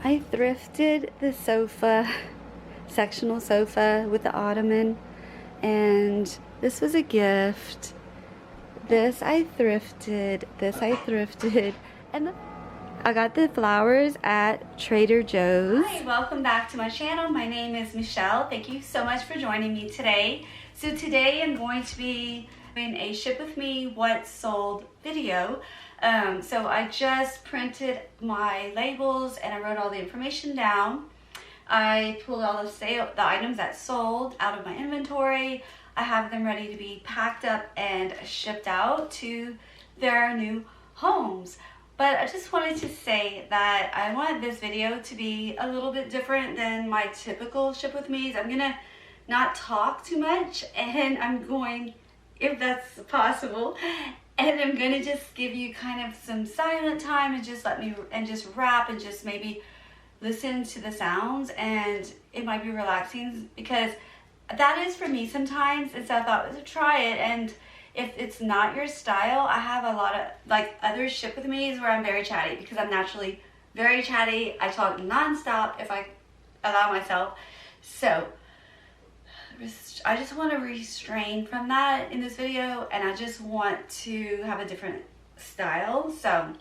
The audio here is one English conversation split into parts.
I thrifted the sofa, sectional sofa with the ottoman, and this was a gift. This I thrifted, and I got the flowers at Trader Joe's. Hi, welcome back to my channel. My name is Michelle. Thank you so much for joining me today. So today I'm going to be doing a ship with me what sold video. So I just printed my labels and I wrote all the information down. I pulled all the items that sold out of my inventory. I have them ready to be packed up and shipped out to their new homes. But I just wanted to say that I want this video to be a little bit different than my typical ship with me's. I'm gonna not talk too much, and I'm going, if that's possible, and I'm gonna just give you kind of some silent time and just just rap and just maybe listen to the sounds, and it might be relaxing because that is for me sometimes. And so I thought, let's try it. And if it's not your style, I have a lot of like other ship with me's where I'm very chatty because I'm naturally very chatty. I talk nonstop if I allow myself. So I just want to restrain from that in this video, and I just want to have a different style. So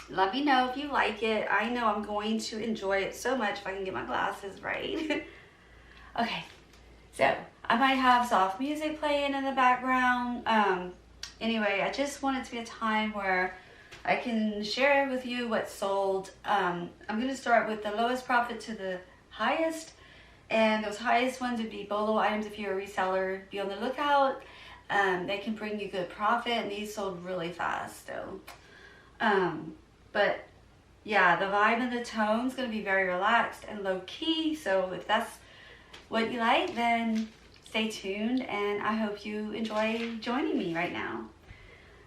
let me know if you like it. I know I'm going to enjoy it so much if I can get my glasses right. Okay, so I might have soft music playing in the background. Anyway, I just want it to be a time where I can share with you what sold. I'm going to start with the lowest profit to the highest. And those highest ones would be BOLO items. If you're a reseller, be on the lookout. They can bring you good profit, and these sold really fast though. But yeah, the vibe and the tone is going to be very relaxed and low key. So if that's what you like, then stay tuned, and I hope you enjoy joining me right now.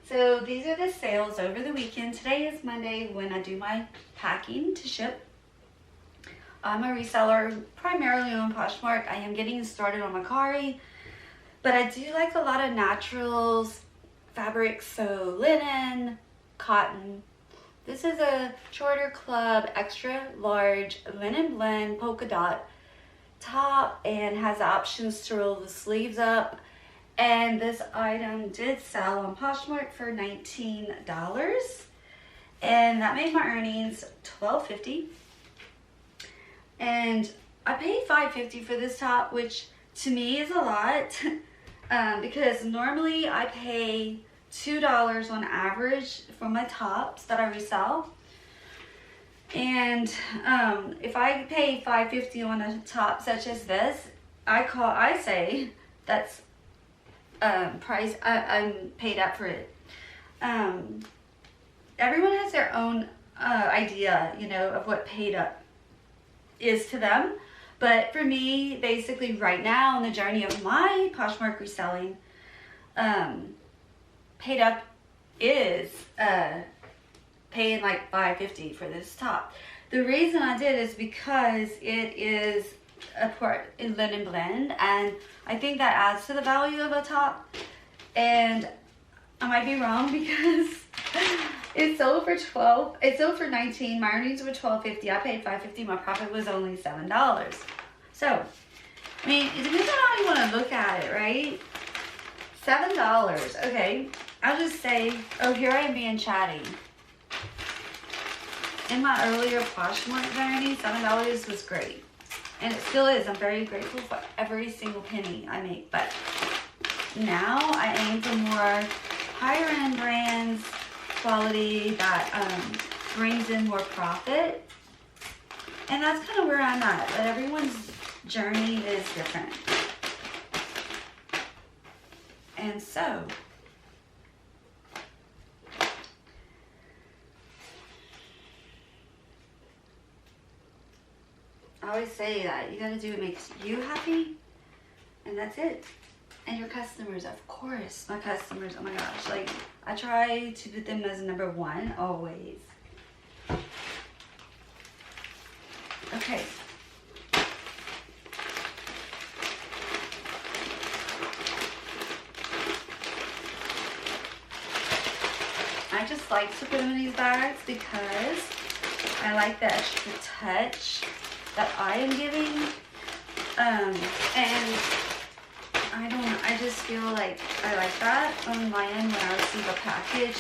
So these are the sales over the weekend. Today is Monday when I do my packing to ship. I'm a reseller primarily on Poshmark. I am getting started on Macari, but I do like a lot of naturals, fabrics, so linen, cotton. This is a Shorter Club extra large linen blend polka dot top and has options to roll the sleeves up. And this item did sell on Poshmark for $19, and that made my earnings $12.50. And I paid $5.50 for this top, which to me is a lot because normally I pay $2 on average for my tops that I resell. And if I pay $5.50 on a top such as this, I say that's price. I'm paid up for it. Everyone has their own idea, you know, of what paid up is to them. But for me, basically right now in the journey of my Poshmark reselling, paid up is paying like $5.50 for this top. The reason I did is because it is a part in linen blend, and I think that adds to the value of a top. And I might be wrong because it sold for $12. It sold for $19. My earnings were $12.50. I paid $5.50. My profit was only $7. So, I mean, it depends on how you want to look at it, right? $7. Okay, I'll just say, oh, here I am being chatty. In my earlier Poshmark journey, $7 was great, and it still is. I'm very grateful for every single penny I make. But now I aim for more higher end brands, quality that brings in more profit, and that's kind of where I'm at. But everyone's journey is different, and so I always say that you gotta do what makes you happy, and that's it. And your customers, of course. My customers, oh my gosh, like I try to put them as number one always. Okay. I just like to put them in these bags because I like the extra touch that I am giving. And I don't know, I just feel like I like that on my end when I receive a package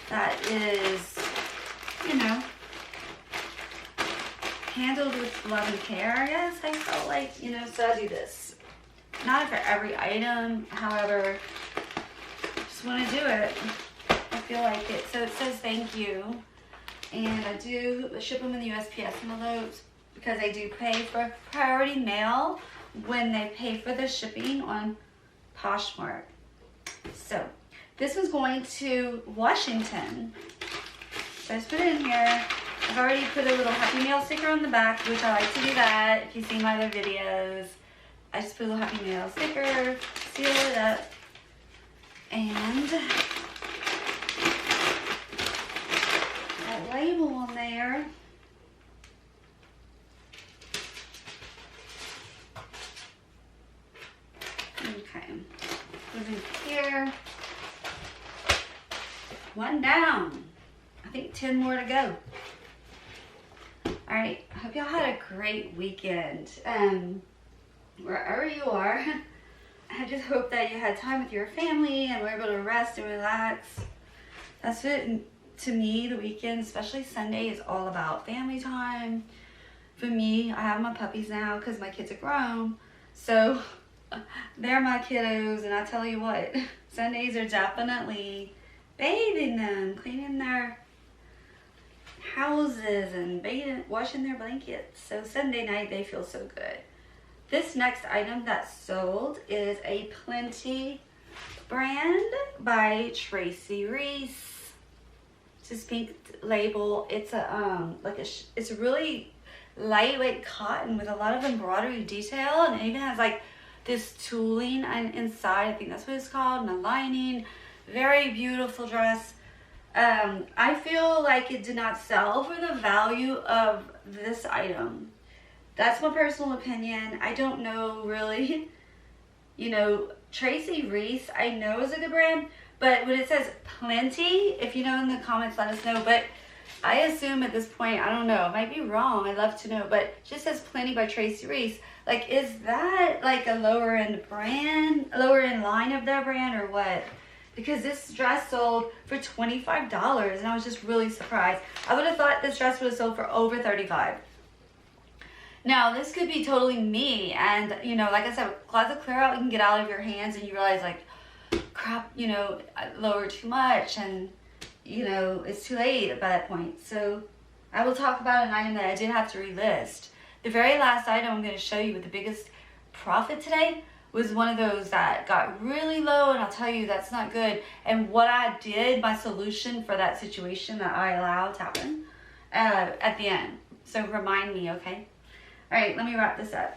that is, you know, handled with love and care, I guess. I felt like, you know, so I do this. Not for every item, however, just want to do it. I feel like it. So it says thank you. And I do ship them in the USPS envelopes because I do pay for priority mail when they pay for the shipping on Poshmark. So this was going to Washington. So I just put it in here. I've already put a little Happy Mail sticker on the back, which I like to do that. If you've seen my other videos, I just put a little Happy Mail sticker, seal it up, and that label on there. Okay, put it in here. One down. I think 10 more to go. All right, I hope y'all had a great weekend. Wherever you are, I just hope that you had time with your family and were able to rest and relax. That's what, to me, the weekend, especially Sunday, is all about. Family time. For me, I have my puppies now because my kids are grown. So they're my kiddos, and I tell you what, Sundays are definitely bathing them, cleaning their houses and bathing, washing their blankets. So Sunday night they feel so good. This next item that sold is a Plenty brand by Tracy Reese. It's this pink label. It's a it's a really lightweight cotton with a lot of embroidery detail, and it even has like this tooling inside. I think that's what it's called, and a lining. Very beautiful dress. I feel like it did not sell for the value of this item. That's my personal opinion. I don't know really. You know, Tracy Reese I know is a good brand, but when it says Plenty, if you know in the comments, let us know. But I assume at this point, I don't know, I might be wrong, I'd love to know, but it just says Plenty by Tracy Reese. Like, is that like a lower end brand, lower end line of their brand, or what? Because this dress sold for $25, and I was just really surprised. I would have thought this dress would have sold for over $35. Now, this could be totally me, and, you know, like I said, closet clear out can get out of your hands, and you realize, like, crap, you know, I lowered too much, and, you know, it's too late by that point. So I will talk about an item that I did have to relist. The very last item I'm going to show you with the biggest profit today was one of those that got really low, and I'll tell you that's not good. And what I did, my solution for that situation that I allowed to happen at the end. So remind me, okay? All right, let me wrap this up.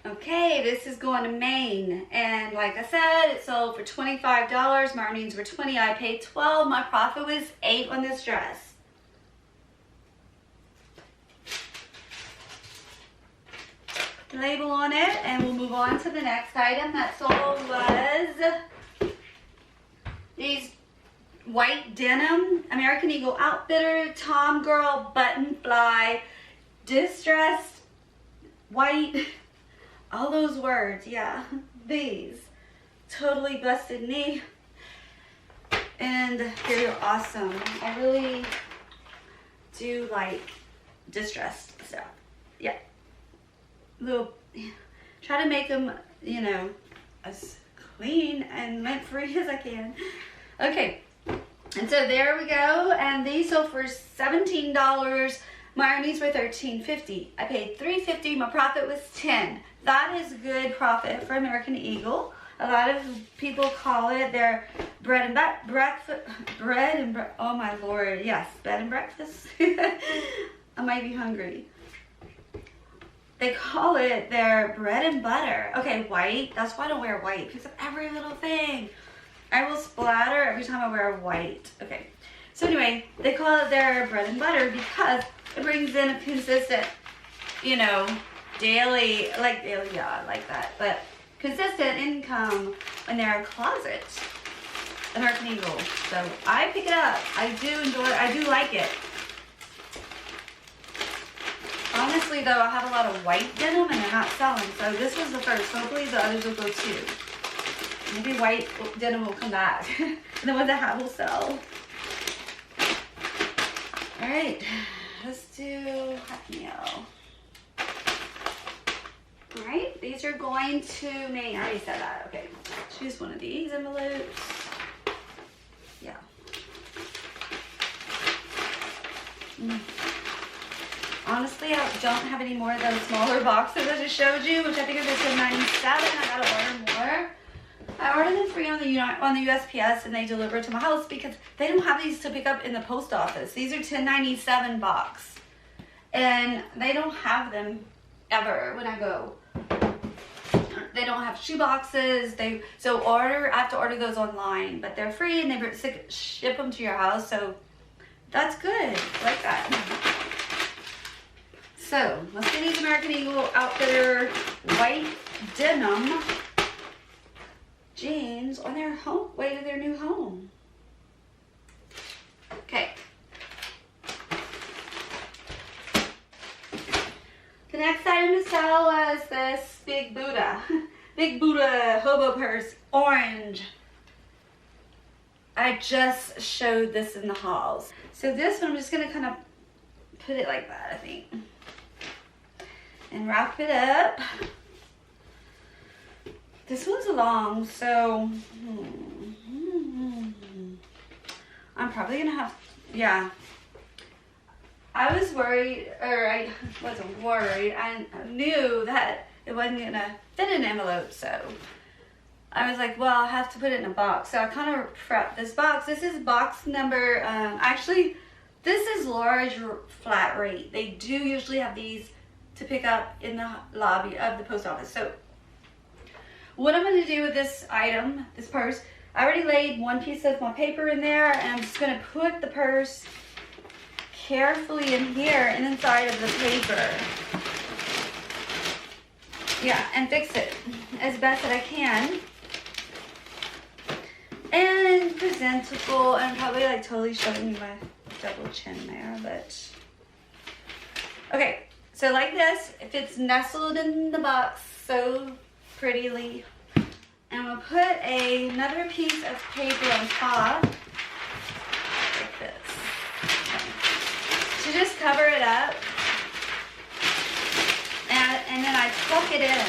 Okay, this is going to Maine, and like I said, it sold for $25. My earnings were 20. I paid 12. My profit was 8 on this dress. Put the label on it, and we'll move on to the next item that sold was these white denim American Eagle Outfitter Tom Girl Button Fly distressed white. All those words, yeah. These totally busted me, and they're awesome. I really do like distressed stuff. Yeah, try to make them, you know, as clean and lint-free as I can. Okay, and so there we go. And these sold for $17. My earnings were $13.50. I paid $3.50. My profit was 10. That is good profit for American Eagle. A lot of people call it their bread and breakfast. Oh my Lord, yes, bed and breakfast. I might be hungry. They call it their bread and butter. Okay, white. That's why I don't wear white. It picks up every little thing. I will splatter every time I wear white. Okay. So anyway, they call it their bread and butter because it brings in a consistent, you know, daily, yeah, I like that, but consistent income in their closet, American Eagle. So I pick it up. I do enjoy it. I do like it. Honestly though, I have a lot of white denim and they're not selling, so this was the first. Hopefully the others will go too. Maybe white denim will come back. And the ones I have will sell. Alright, let's do Hackney-O. Alright, these are going to Maine. I already said that. Okay, choose one of these envelopes. Yeah. Honestly, I don't have any more of those smaller boxes I just showed you, which I think are just $10.97. I gotta order more. I ordered them free on the USPS and they deliver to my house because they don't have these to pick up in the post office. These are $10.97 box, and they don't have them ever when I go. They don't have shoe boxes. I have to order those online, but they're free and they ship them to your house, so that's good. I like that. So let's get these American Eagle Outfitter white denim jeans on their way to their new home. Okay. The next item to sell was this Big Buddha. Big Buddha hobo purse, orange. I just showed this in the hauls. So this one, I'm just gonna kind of put it like that, I think. And wrap it up. This one's long, so I'm probably gonna have, yeah. I was worried, or I wasn't worried. I knew that it wasn't gonna fit in an envelope, so I was like, well, I'll have to put it in a box. So I kind of prepped this box. This is box number, actually, this is large flat rate. They do usually have these to pick up in the lobby of the post office. So what I'm going to do with this item, this purse, I already laid one piece of my paper in there, and I'm just going to put the purse carefully in here and inside of the paper. Yeah, and fix it as best that I can. And presentable, and probably like totally showing you my double chin there, but okay. So like this, if it's nestled in the box so prettily, and we'll put another piece of paper on top, like this, to just cover it up, and then I tuck it in,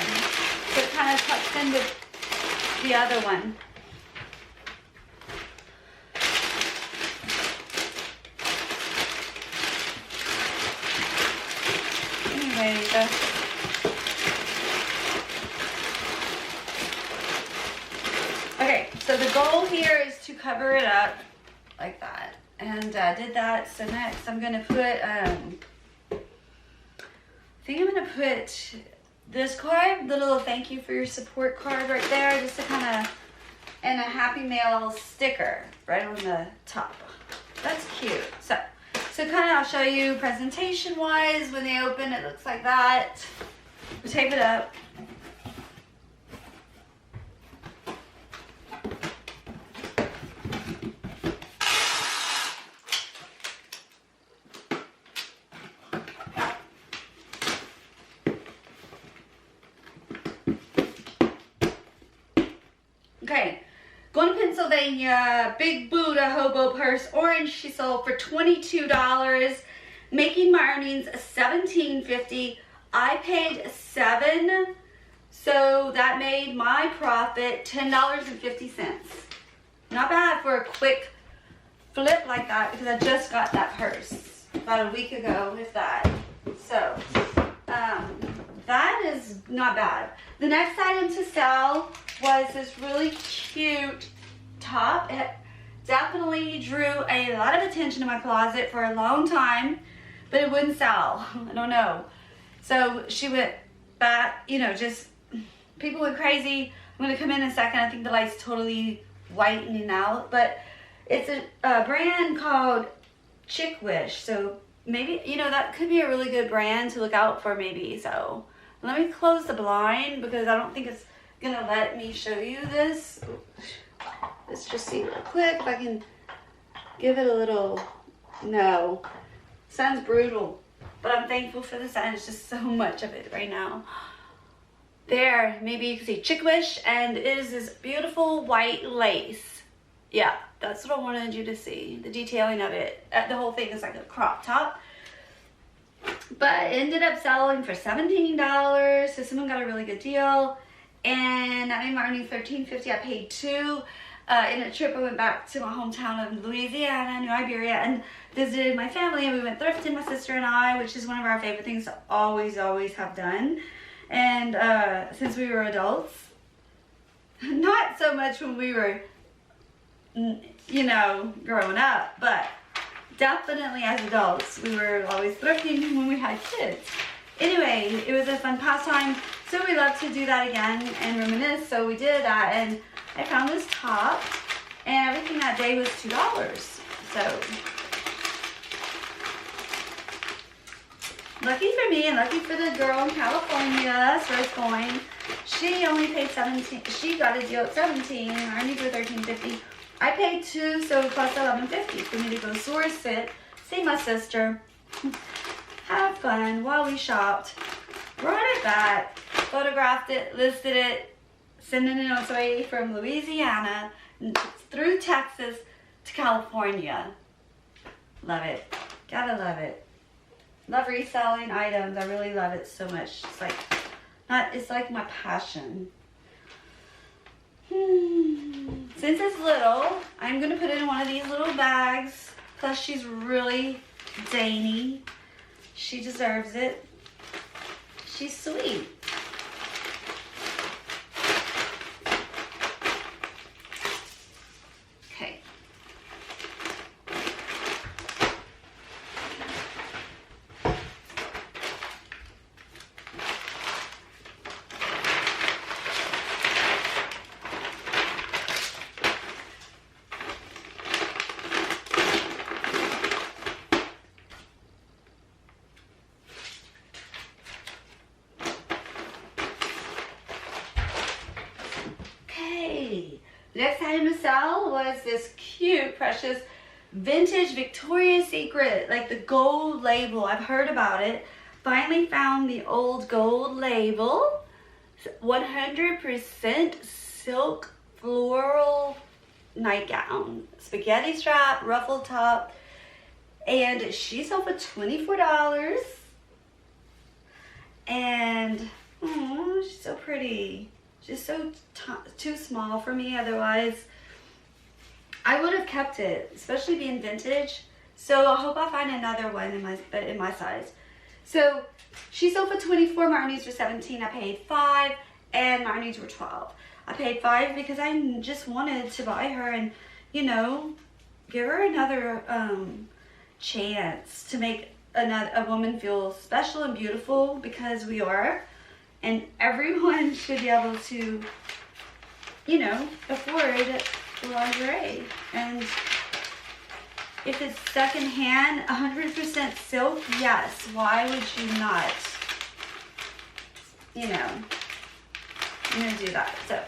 so it kind of tucks in with the other one. There you go. Okay, so the goal here is to cover it up like that, and did that. So next I'm gonna put I think I'm gonna put this card, the little thank you for your support card right there, just to kind of, and a Happy Mail sticker right on the top. That's cute. So kind of I'll show you presentation wise. When they open, it looks like that. We tape it up. Okay, going to Pennsylvania, big Buddha hobo purse, orange, she sold for $22, making my earnings $17.50. I paid $7, so that made my profit $10.50. Not bad for a quick flip like that, because I just got that purse about a week ago, if that. So, that is not bad. The next item to sell was this really cute top. It definitely drew a lot of attention to my closet for a long time, but it wouldn't sell. I don't know. So she went back, you know, just people went crazy. I'm gonna come in a second. I think the light's totally whitening out, but it's a brand called Chickwish. So maybe, you know, that could be a really good brand to look out for maybe. So let me close the blind because I don't think it's gonna let me show you this. Let's just see real quick if I can give it a little, no, sun's brutal, but I'm thankful for the sun. It's just so much of it right now. There, maybe you can see Chickwish, and it is this beautiful white lace. Yeah, that's what I wanted you to see, the detailing of it. The whole thing is like a crop top. But it ended up selling for $17, so someone got a really good deal. And I made my earnings $13.50. I paid $2. In a trip, I went back to my hometown of Louisiana, New Iberia, and visited my family. And we went thrifting, my sister and I, which is one of our favorite things to always have done. And since we were adults, not so much when we were, you know, growing up, but definitely as adults, we were always thrifting when we had kids. Anyway, it was a fun pastime, so we love to do that again and reminisce, so we did that, and I found this top, and everything that day was $2. So, lucky for me and lucky for the girl in California, that's where it's going. She only paid $17, she got a deal at $17, I need for $13.50. I paid $2, so it cost $11.50 for me to go source it, see my sister, have fun while we shopped, brought it back, photographed it, listed it, sending it on its way from Louisiana through Texas to California. Love it. Gotta love it. Love reselling items. I really love it so much. It's like my passion. Since it's little, I'm gonna put it in one of these little bags. Plus she's really dainty. She deserves it. She's sweet. Okay. The next item to sell was this cute, precious, vintage Victoria's Secret, like the gold label. I've heard about it. Finally found the old gold label. 100% silk floral nightgown. Spaghetti strap, ruffled top. And she sold for $24. And, oh, she's so pretty. Just so too small for me. Otherwise, I would have kept it, especially being vintage. So I hope I find another one in my size. So she sold for $24. My earnings were $17. I paid $5, and my earnings were $12. I paid $5 because I just wanted to buy her and, you know, give her another chance to make a woman feel special and beautiful, because we are. and everyone should be able to, you know, afford lingerie. And if it's secondhand, 100% silk, yes, why would you not, you know, I'm gonna do that. So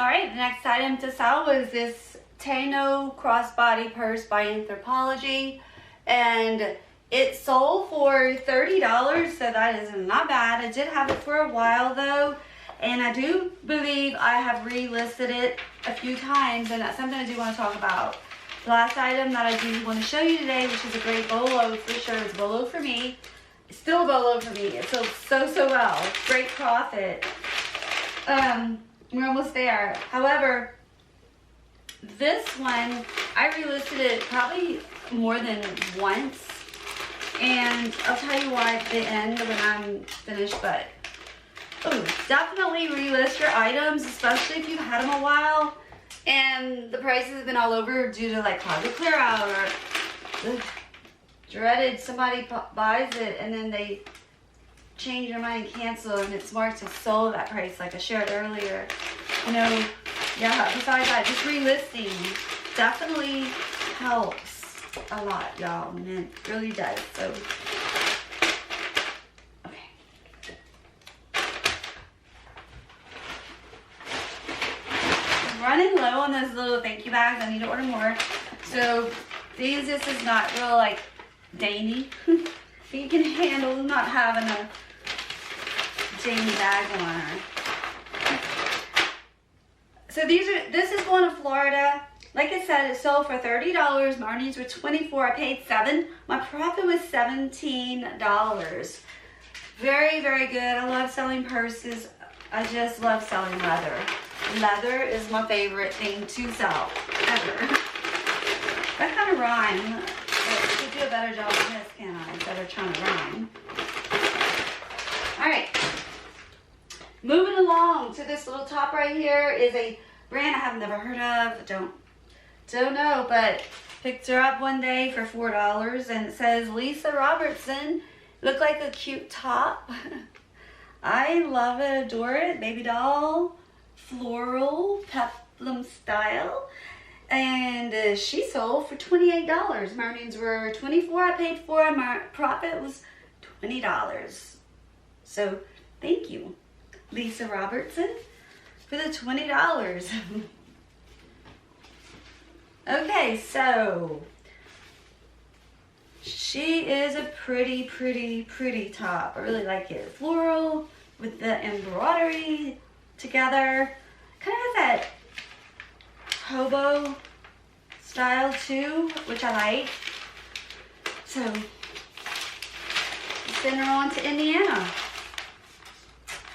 alright, the next item to sell was this Tano crossbody purse by Anthropologie, and it sold for $30, so that is not bad. I did have it for a while though, and I do believe I have relisted it a few times, and that's something I do want to talk about. The last item that I do want to show you today, which is a great bolo for sure, it's bolo for me. It's still a bolo for me. It sold so well. Great profit. We're almost there. However, this one, I relisted it probably more than once. And I'll tell you why at the end when I'm finished, but definitely relist your items, especially if you've had them a while and the prices have been all over due to like closet clear out or dreaded somebody buys it and then they change their mind and cancel, and it's marked as sold at that price like I shared earlier. You know, yeah, besides that, just relisting definitely helps a lot, y'all, and it really does. So okay, I'm running low on those little thank you bags. I need to order more. So this is not real like dainty. You can handle not having a dainty bag on her. So this is going to Florida. Like I said, it sold for $30. My earnings were $24. I paid $7. My profit was $17. Very, very good. I love selling purses. I just love selling leather. Leather is my favorite thing to sell ever. That kind of rhyme. I could do a better job than this, can I? Instead of trying to rhyme. Alright. Moving along to this little top right here is a brand I have never heard of. Don't know, but picked her up one day for $4 and it says Lisa Robertson. Looked like a cute top. I love it, adore it. Baby doll, floral, peplum style. And she sold for $28. My earnings were $24. I paid $4. My profit was $20. So thank you, Lisa Robertson, for the $20. Okay, so she is a pretty, pretty, pretty top. I really like it. Floral with the embroidery together. Kind of has that hobo style too, which I like. So send her on to Indiana.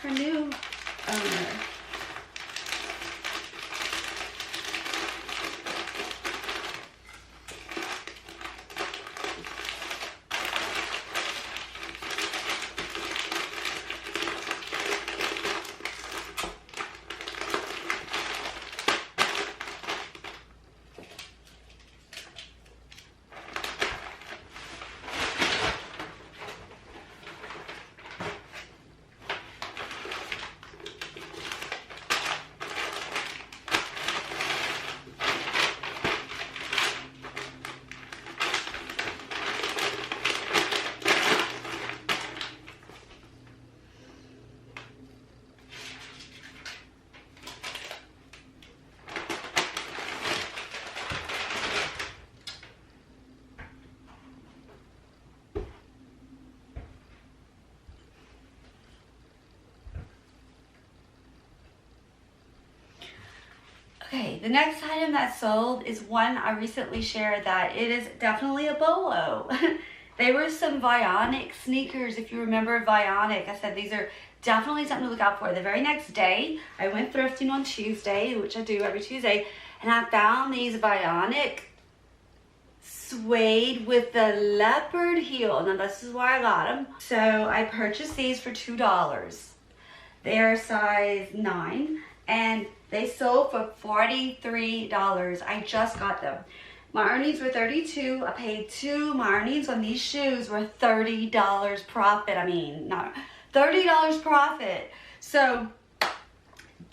Her new owner. Okay, the next item that sold is one I recently shared that it is definitely a BOLO. They were some Bionic sneakers. If you remember Bionic, I said these are definitely something to look out for. The very next day, I went thrifting on Tuesday, which I do every Tuesday, and I found these Bionic suede with the leopard heel. Now this is why I got them. So I purchased these for $2. They're size 9 and they sold for $43. I just got them. My earnings were $32. I paid $2. My earnings on these shoes were $30 profit. I mean, not $30 profit. So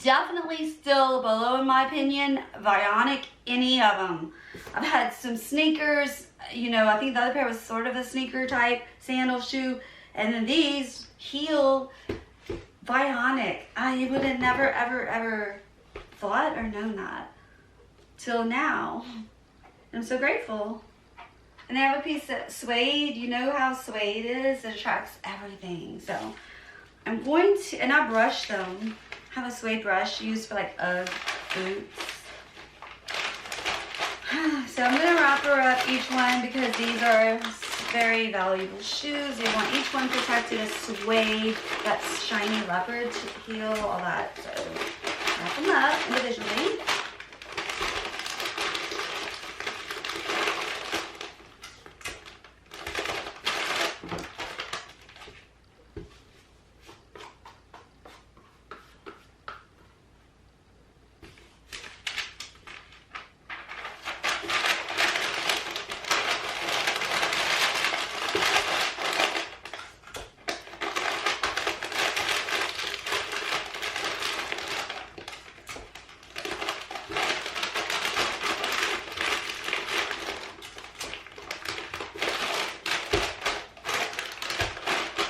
definitely still a BOLO in my opinion. Bionic, any of them. I've had some sneakers, you know, I think the other pair was sort of a sneaker type sandal shoe. And then these heel Bionic. I would have never ever thought or known that till now. I'm so grateful. And they have a piece of suede. You know how suede is? It attracts everything. So I'm going to, and I brush them. I have a suede brush used for like UGG boots. So I'm going to wrap her up each one because these are very valuable shoes. You want each one protected as suede, that shiny leopard heel, all that. So wrap them up individually.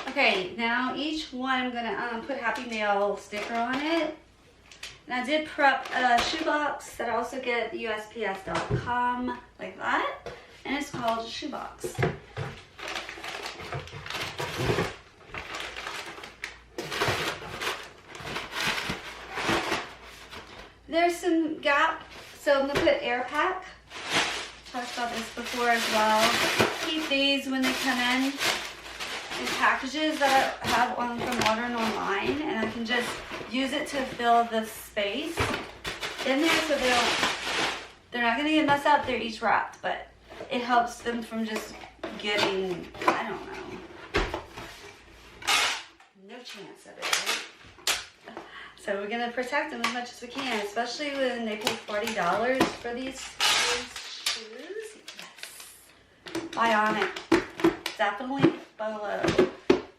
Okay, now each one I'm gonna put Happy Mail sticker on it. And I did prep a shoebox that I also get at USPS.com, like that. And it's called a shoebox. There's some Gap, so I'm gonna put Air Pack. Talked about this before as well. Keep these when they come in. These packages that I have on from ordering online, and I can just use it to fill the space in there, so they're not gonna get messed up. They're each wrapped, but it helps them from just getting, I don't know, no chance of it, right? So we're gonna protect them as much as we can, especially when they pay $40 for these shoes. Yes. Bionic, definitely BOLO.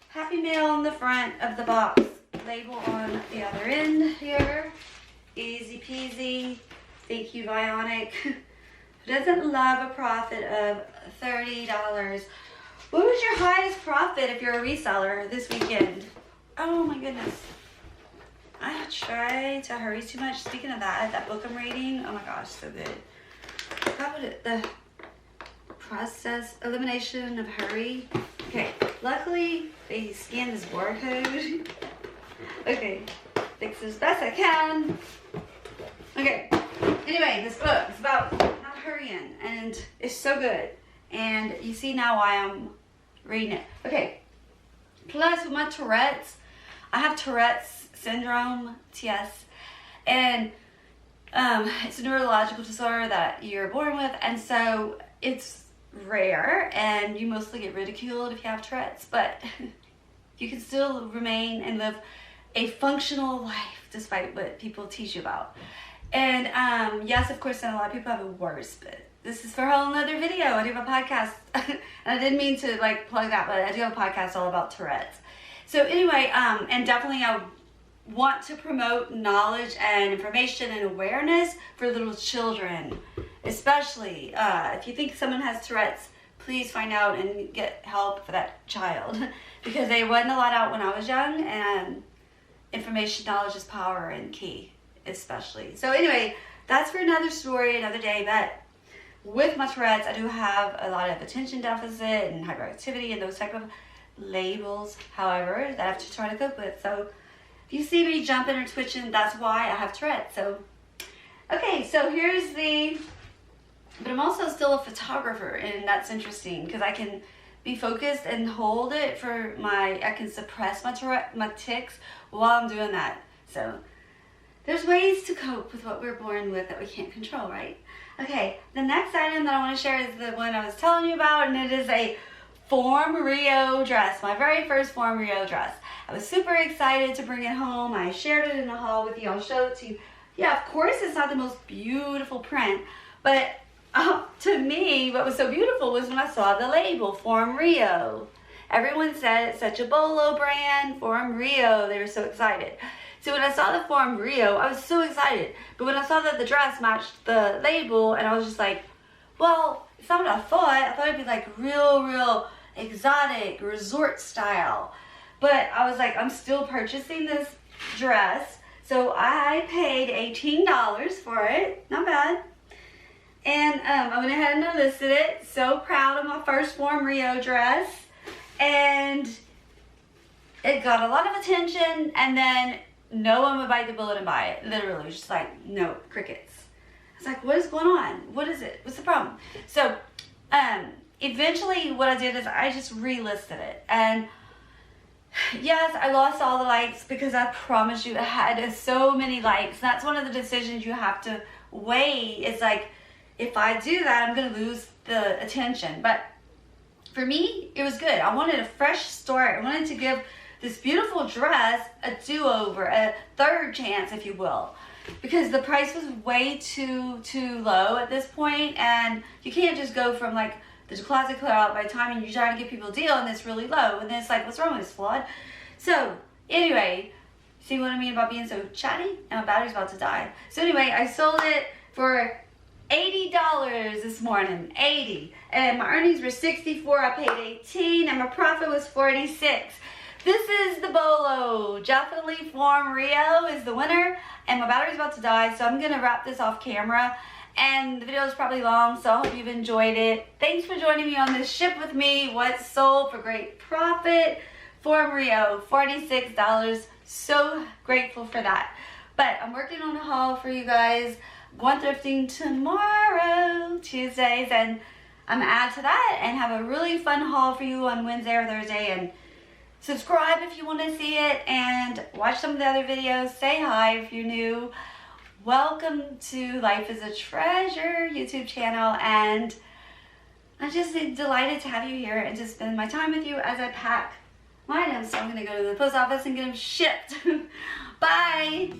Happy Mail on the front of the box, label on the other end here. Easy peasy. Thank you, Bionic. Who doesn't love a profit of $30? What was your highest profit if you're a reseller this weekend? Oh my goodness. I try to hurry too much. Speaking of that book I'm reading, oh my gosh, so good. I forgot what it, the process, elimination of hurry. Okay, luckily they scanned this barcode. Okay, fix this best I can. Okay, anyway, this book is about not hurrying, and it's so good. And you see now why I'm reading it. Okay, plus with my Tourette's, I have Tourette's syndrome, TS, and it's a neurological disorder that you're born with, and so it's rare, and you mostly get ridiculed if you have Tourette's, but you can still remain and live a functional life despite what people teach you about. And yes, of course, and a lot of people have it worse, but this is for a whole nother video. I do have a podcast, and I didn't mean to like plug that, but I do have a podcast all about Tourette's. So anyway, and definitely I want to promote knowledge and information and awareness for little children. Especially if you think someone has Tourette's, please find out and get help for that child. Because there wasn't a lot out when I was young, and information, knowledge is power and key, especially. So anyway, that's for another story, another day. But with my Tourette's, I do have a lot of attention deficit and hyperactivity and those type of labels, however, that I have to try to cope with. So if you see me jumping or twitching, that's why I have Tourette's. So Okay, so here's the, but I'm also still a photographer, and that's interesting because I can be focused and hold it for I can suppress my tics while I'm doing that. So there's ways to cope with what we're born with that we can't control, right? Okay, the next item that I want to share is the one I was telling you about, and it is a Form Rio dress, my very first Form Rio dress. I was super excited to bring it home. I shared it in the haul with you. I'll show it to you. Yeah, of course it's not the most beautiful print, but to me, what was so beautiful was when I saw the label, Form Rio. Everyone said it's such a BOLO brand, Form Rio. They were so excited. So when I saw the Form Rio, I was so excited. But when I saw that the dress matched the label, and I was just like, well, it's not what I thought. I thought it'd be like real exotic, resort style. But I was like, I'm still purchasing this dress. So I paid $18 for it. Not bad. And I went ahead and I listed it. So proud of my first Form Rio dress. And it got a lot of attention, and then no one would bite the bullet and buy it. Literally, just like, no, crickets. I was like, what is going on? What is it? What's the problem? So eventually what I did is I just relisted it. And yes, I lost all the likes because I promise you it had so many likes. That's one of the decisions you have to weigh. It's like, if I do that, I'm going to lose the attention. But for me, it was good. I wanted a fresh start. I wanted to give this beautiful dress a do-over, a third chance, if you will. Because the price was way too low at this point, and you can't just go from like the closet clear out by the time you're trying to give people a deal and it's really low, and then it's like, what's wrong with this, flawed? So anyway, see what I mean about being so chatty? And my battery's about to die. So anyway, I sold it for $80 this morning, 80, and my earnings were 64. I paid 18, and my profit was 46. This is the BOLO. Definitely Form Rio is the winner, and my battery's about to die, so I'm gonna wrap this off camera. And the video is probably long, so I hope you've enjoyed it. Thanks for joining me on this ship with me. What's sold for great profit? Form Rio, $46. So grateful for that. But I'm working on a haul for you guys. Going thrifting tomorrow, Tuesdays, and I'm gonna add to that and have a really fun haul for you on Wednesday or Thursday. And subscribe if you want to see it, and watch some of the other videos. Say hi if you're new. Welcome to Life is a Treasure YouTube channel, and I'm just delighted to have you here and to spend my time with you as I pack my items. So I'm gonna go to the post office and get them shipped. Bye.